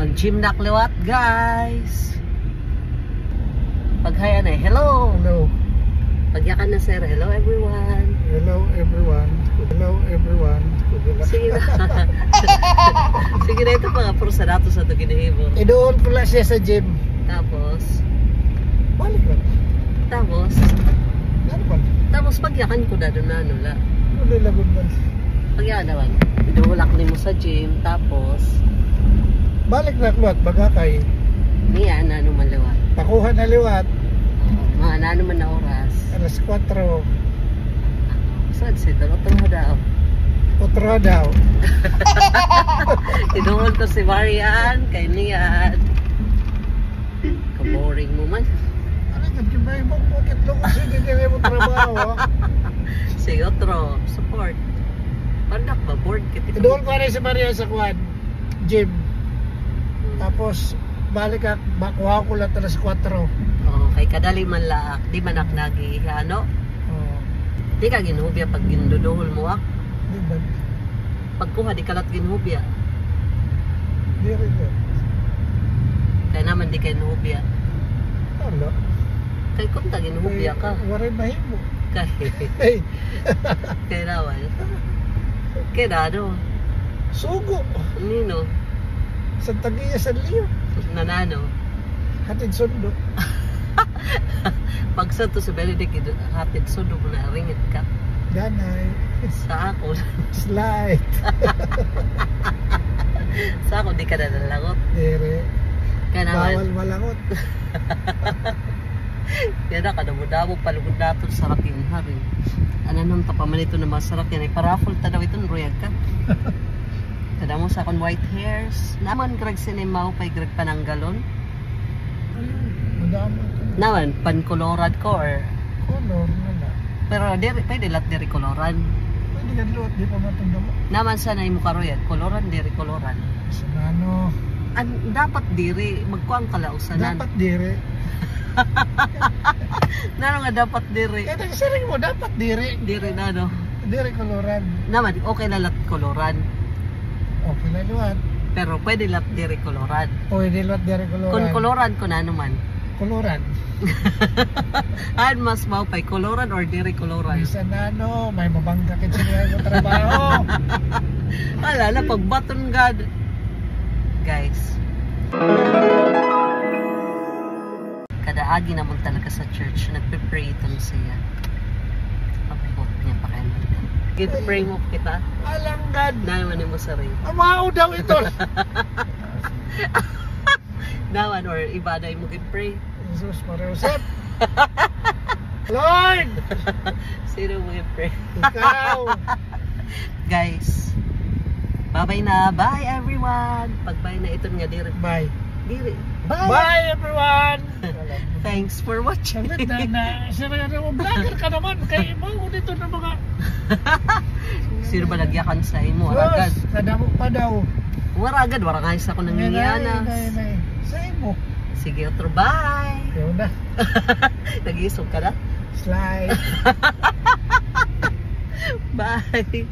Mag-gym na kliwat, guys. Paghayan eh, hello. Hello. Pagyakan na sir, hello everyone. Hello everyone. Hello everyone. Sige na. Sige na, ito mga pursa nato sa ito ginihimo. Idoon pula siya sa gym. Tapos, Balik lang. tapos, Ano ba? tapos pagyakan ko na doon na ano la. Ano lagod ba? Pagyakan naman, idulak ni mo sa gym, tapos, Balik na kluat, bagakay. niya na ano man liwat. Pakuha na liwat. Mga na ano man na oras. Alas 4. Saan si Dolotong mo daw? Otro daw. Tinuhod ko si Marian, kay Nian. Kaboring mo man. Ano nga, kibay mo bakit lo kasi hindi mo trabaho. Sige, otro, support. Panak ba, board kita. Idoon ko rin si Maria sa kwan. Gym. Tapos, balik ka, makuha ko lang alas 4. Oh, kay kadali man laak, di man nagi, ano? Oh, Di ka ginhubya pag ginduduhol mo ak. di ba? Pagkuha, di kalat ginhubya. Di rin yun. Kaya naman di ka ginhubya. Ano? Kay kunta ginhubya ka. Waray mahimo. Kay, Hey, kay naman. Kay na ano? sugo. Nino? Sa tagiya sa liyo. Nanano? Hatid sundo. Pag sa to sa Benedict, hatid sundo mo na ringit ka. Ganay. Sa ako. Slide. Sa ako, di ka na nalangot. Ere. Kaya naman, Bawal malangot. kaya na, kadamo-damo, palugod nato sa rakin harin. Ano nung tapaman ito na masarap yan, ay paraffle ta daw ito, nruyag ka. Kada mo sa akong white hairs. Naman, grag sinimaw, pa'y grag pananggalon. Madami. Naman, pankolorad ko, or... Color na na. Pero, pwede lahat diri koloran. Pwede ka luot, di pa matanda mo. Naman, sana yung karuyag, koloran, diri koloran. Sa nano. Dapat diri, magkuang kalausanan. Dapat dire. Nano nga dapat diri. Kaya nagsaring mo, dapat dire. Diri na, no? Dire koloran. Naman, okay na lahat koloran. Okay na luot. Pero pwede lahat diri koloran. Pwede luot dire koloran. Kung koloran ko na naman. Koloran. An mas mau pay koloran or diri koloran. Sa nano, may mabangga ka siya mo trabaho. Ala na pagbaton god. Guys. Kadaagi naman talaga sa church, nagpe-pray ito siya. Pagpot niya pa kayo. Gid-pray mo kita. Alanggad. Naman mo sa ring. Amao daw ito. Naman or ibaday mo gid-pray. Jesus, Mariusep. Lord! Sino mo gid-pray? Ikaw. Guys. Bye-bye na. Bye everyone. Pag-bye na ito nga diri. Bye. Diri. Bye. Bye everyone. Thanks for watching. Saglit na. Sira mo, vlogger ka naman. Kaya mo dito na mga... Sino ba nagyakan sa imo? Waragad. Boss, kadamo pa daw. Waragad. Warangayos ako ng Iliana. Sa imo. Sige, otro. Bye. Yun na. Nag-iisog ka na? Slide. Bye.